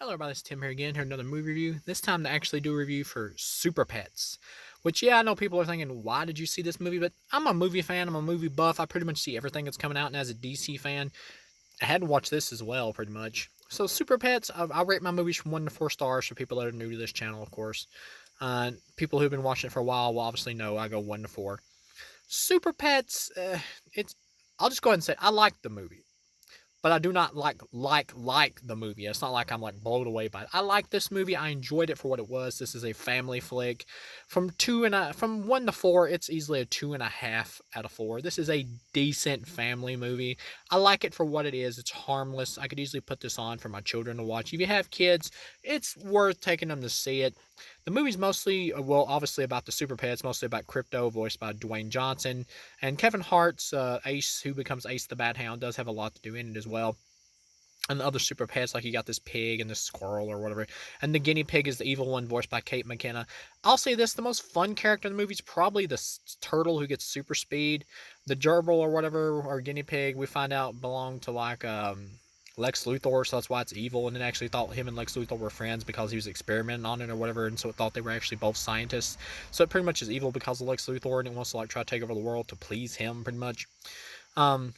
Hello everybody, it's Tim here again, here another movie review. This time to actually do a review for Super Pets. Which, yeah, I know people are thinking, why did you see this movie? But I'm a movie fan, I'm a movie buff, I pretty much see everything that's coming out, and as a DC fan, I had to watch this as well, pretty much. So Super Pets, I rate my movies from 1 to 4 stars for people that are new to this channel, of course. People who've been watching it for a while will obviously know I go 1 to 4. Super Pets, it's... I'll just go ahead and say, I like the movie, but I do not like the movie. It's not like I'm like blown away by it. I like this movie. I enjoyed it for what it was. This is a family flick. From 1 to 4, it's easily a 2.5 out of 4. This is a decent family movie. I like it for what it is. It's harmless. I could easily put this on for my children to watch. If you have kids, it's worth taking them to see it. The movie's mostly, well, obviously about the Super Pets, mostly about Crypto, voiced by Dwayne Johnson, and Kevin Hart's Ace, who becomes Ace the Bat Hound, does have a lot to do in it as well. And the other super pets, like you got this pig and this squirrel or whatever. And the guinea pig is the evil one, voiced by Kate McKinnon. I'll say this, the most fun character in the movie is probably the turtle who gets super speed. The gerbil or whatever, or guinea pig, we find out belonged to like Lex Luthor, so that's why it's evil. And it actually thought him and Lex Luthor were friends because he was experimenting on it or whatever, and so it thought they were actually both scientists. So it pretty much is evil because of Lex Luthor, and it wants to like try to take over the world to please him, pretty much. Um,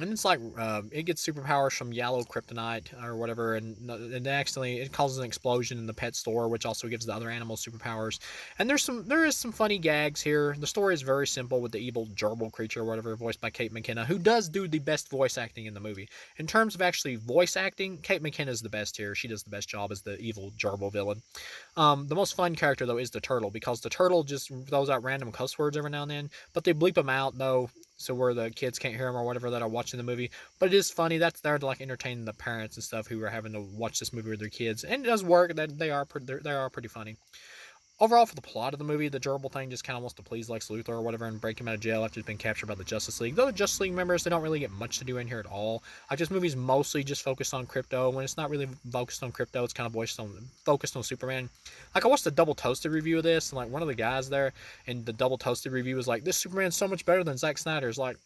and it's like it gets superpowers from yellow kryptonite or whatever, and accidentally it causes an explosion in the pet store, which also gives the other animals superpowers. And there is some funny gags here. The story is very simple with the evil gerbil creature or whatever, voiced by Kate McKinnon, who does do the best voice acting in the movie. In terms of actually voice acting, Kate McKinnon is the best here. She does the best job as the evil gerbil villain. The most fun character though is the turtle, because the turtle just throws out random cuss words every now and then, but they bleep them out though, so where the kids can't hear them or whatever that are watching the movie. But it is funny. That's there to like entertain the parents and stuff who are having to watch this movie with their kids, and it does work. That they are pretty funny. Overall, for the plot of the movie, the gerbil thing just kind of wants to please Lex Luthor or whatever and break him out of jail after he's been captured by the Justice League. Though the Justice League members, they don't really get much to do in here at all. Like, this movie's mostly just focused on Crypto. When it's not really focused on Crypto, it's kind of focused on Superman. Like, I watched the Double Toasted review of this, and like one of the guys there in the Double Toasted review was like, "This Superman's so much better than Zack Snyder's." Like,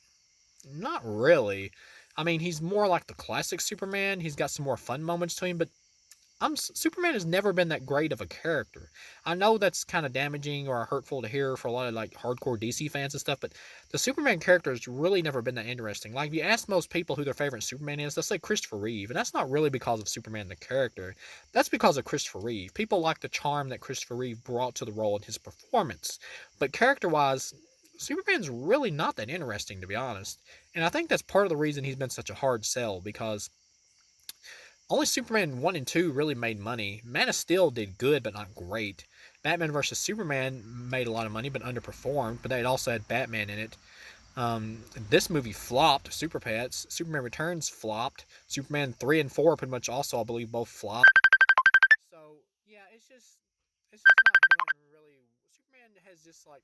not really. I mean, he's more like the classic Superman. He's got some more fun moments to him, but Superman has never been that great of a character. I know that's kind of damaging or hurtful to hear for a lot of like hardcore DC fans and stuff, but the Superman character has really never been that interesting. Like, if you ask most people who their favorite Superman is, they'll say Christopher Reeve, and that's not really because of Superman the character. That's because of Christopher Reeve. People like the charm that Christopher Reeve brought to the role in his performance, but character-wise, Superman's really not that interesting, to be honest. And I think that's part of the reason he's been such a hard sell, because only Superman 1 and 2 really made money. Man of Steel did good, but not great. Batman vs. Superman made a lot of money, but underperformed, but it also had Batman in it. This movie flopped. Super Pets. Superman Returns flopped. Superman 3 and 4 pretty much also, I believe, both flopped. So, yeah, it's just not doing really... Superman has just, like,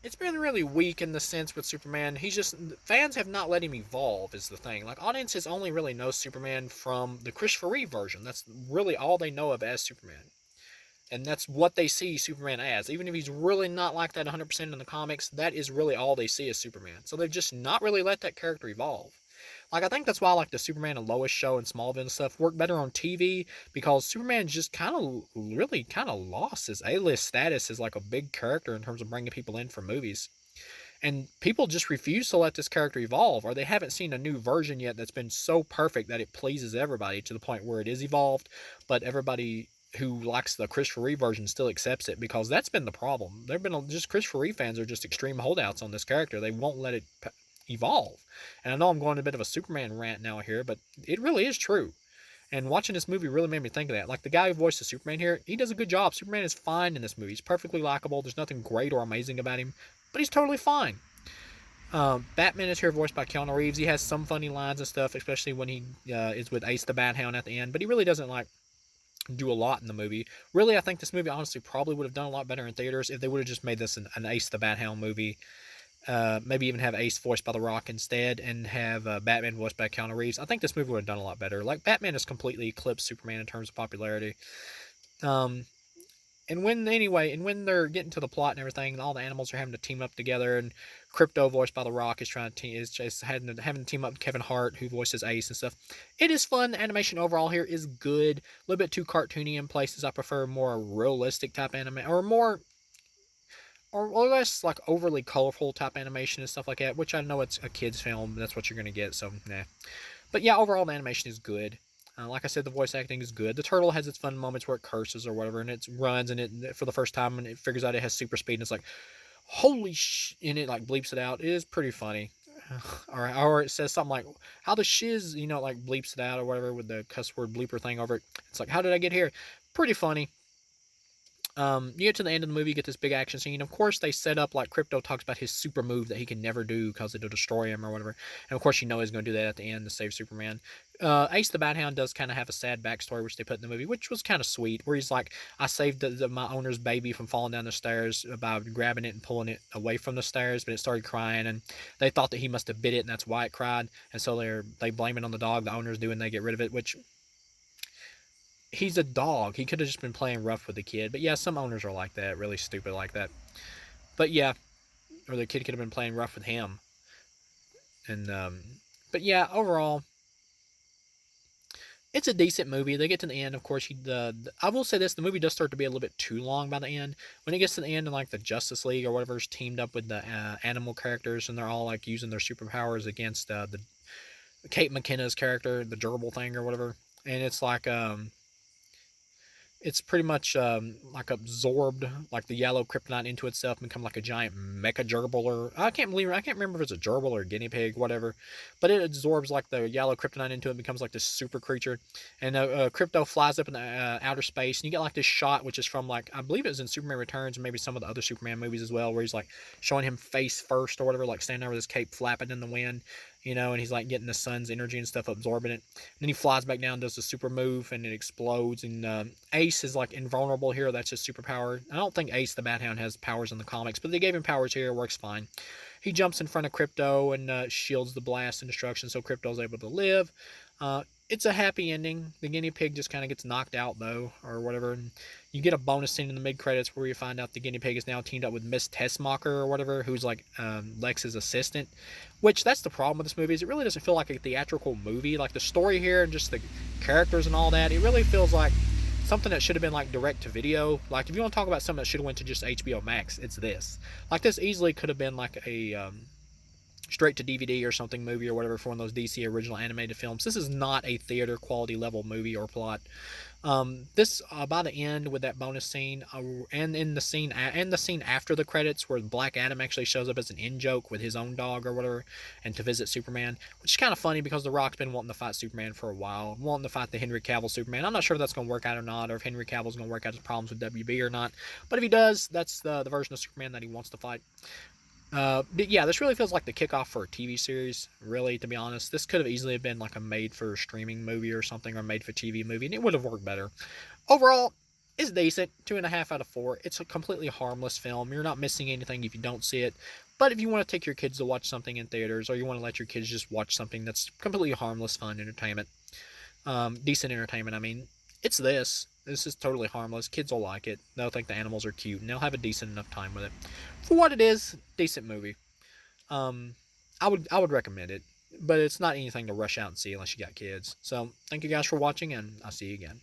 it's been really weak in the sense with Superman. He's just, fans have not let him evolve is the thing. Like, audiences only really know Superman from the Christopher Reeve version. That's really all they know of as Superman. And that's what they see Superman as. Even if he's really not like that 100% in the comics, that is really all they see as Superman. So they've just not really let that character evolve. Like, I think that's why, like, the Superman and Lois show and Smallville and stuff work better on TV, because Superman just kind of, really kind of lost his A-list status as, like, a big character in terms of bringing people in for movies. And people just refuse to let this character evolve, or they haven't seen a new version yet that's been so perfect that it pleases everybody to the point where it is evolved, but everybody who likes the Christopher Reeve version still accepts it, because that's been the problem. There have been just Christopher Reeve fans are just extreme holdouts on this character. They won't let it evolve. And I know I'm going a bit of a Superman rant now here, but it really is true. And watching this movie really made me think of that. Like, the guy who voices Superman here, he does a good job. Superman is fine in this movie. He's perfectly likable. There's nothing great or amazing about him, but he's totally fine. Batman is here voiced by Keanu Reeves. He has some funny lines and stuff, especially when he is with Ace the Bat Hound at the end. But he really doesn't like do a lot in the movie. Really, I think this movie honestly probably would have done a lot better in theaters if they would have just made this an Ace the Bat Hound movie. Maybe even have Ace voiced by The Rock instead, and have Batman voiced by Keanu Reeves. I think this movie would have done a lot better. Like, Batman has completely eclipsed Superman in terms of popularity. Um, and when they're getting to the plot and everything, and all the animals are having to team up together, and Crypto, voiced by The Rock, is having to team up with Kevin Hart, who voices Ace and stuff. It is fun. The animation overall here is good. A little bit too cartoony in places. I prefer more realistic type anime, or less like overly colorful type animation and stuff like that. Which I know it's a kids film, that's what you're gonna get. So nah. But yeah, overall the animation is good. Like I said, the voice acting is good. The turtle has its fun moments where it curses or whatever, and it runs and it for the first time and it figures out it has super speed and it's like, holy sh! And it like bleeps it out. It is pretty funny. Or it says something like, how the shiz, like bleeps it out or whatever with the cuss word bleeper thing over it. It's like, how did I get here? Pretty funny. You get to the end of the movie, you get this big action scene. Of course, they set up like Crypto talks about his super move that he can never do because it'll destroy him or whatever. And of course, he's going to do that at the end to save Superman. Ace the Bat Hound does kind of have a sad backstory, which they put in the movie, which was kind of sweet. Where he's like, I saved my owner's baby from falling down the stairs by grabbing it and pulling it away from the stairs, but it started crying, and they thought that he must have bit it, and that's why it cried. And so they blame it on the dog. The owners do, and they get rid of it, which he's a dog. He could have just been playing rough with the kid. But yeah, some owners are like that, really stupid like that. But yeah, or the kid could have been playing rough with him. And but yeah, overall, it's a decent movie. They get to the end, of course. I will say this: the movie does start to be a little bit too long by the end. When it gets to the end, and like the Justice League or whatever's teamed up with the animal characters, and they're all like using their superpowers against the Kate McKinnon character, the gerbil thing or whatever, and it's like it's pretty much like absorbed like the yellow kryptonite into itself and become like a giant mecha gerbil, or I can't remember if it's a gerbil or a guinea pig, whatever, but it absorbs like the yellow kryptonite into it and becomes like this super creature. And Crypto flies up in the outer space, and you get like this shot which is from, like, I believe it was in Superman Returns and maybe some of the other Superman movies as well, where he's like showing him face first or whatever, like standing there with his cape flapping in the wind, and he's like getting the sun's energy and stuff, absorbing it. And then he flies back down, does the super move, and it explodes. And Ace is like invulnerable here. That's his superpower. I don't think Ace the Bat Hound has powers in the comics, but they gave him powers here. It works fine. He jumps in front of Crypto and shields the blast and destruction, so Crypto's able to live. It's a happy ending. The guinea pig just kind of gets knocked out, though, or whatever. And you get a bonus scene in the mid-credits where you find out the guinea pig is now teamed up with Miss Tessmacher or whatever, who's like Lex's assistant. Which, that's the problem with this movie, is it really doesn't feel like a theatrical movie. Like, the story here and just the characters and all that, it really feels like something that should have been like direct to video. Like, if you want to talk about something that should have went to just HBO Max, it's this. Like, this easily could have been like a straight to DVD or something movie or whatever for one of those DC original animated films. This is not a theater quality level movie or plot. This by the end with that bonus scene and in the scene after the credits where Black Adam actually shows up as an in joke with his own dog or whatever, and to visit Superman, which is kind of funny because The Rock's been wanting to fight Superman for a while, wanting to fight the Henry Cavill Superman. I'm not sure if that's going to work out or not, or if Henry Cavill's going to work out his problems with WB or not. But if he does, that's the version of Superman that he wants to fight. But yeah, this really feels like the kickoff for a TV series, really, to be honest. This could have easily been like a made-for-streaming movie or something, or a made-for-TV movie, and it would have worked better. Overall, it's decent. 2.5 out of 4. It's a completely harmless film. You're not missing anything if you don't see it. But if you want to take your kids to watch something in theaters, or you want to let your kids just watch something that's completely harmless, fun entertainment, decent entertainment, I mean, it's this. This is totally harmless. Kids will like it. They'll think the animals are cute, and they'll have a decent enough time with it. For what it is, decent movie. Um, I would recommend it, but it's not anything to rush out and see unless you got kids. So, thank you guys for watching, and I'll see you again.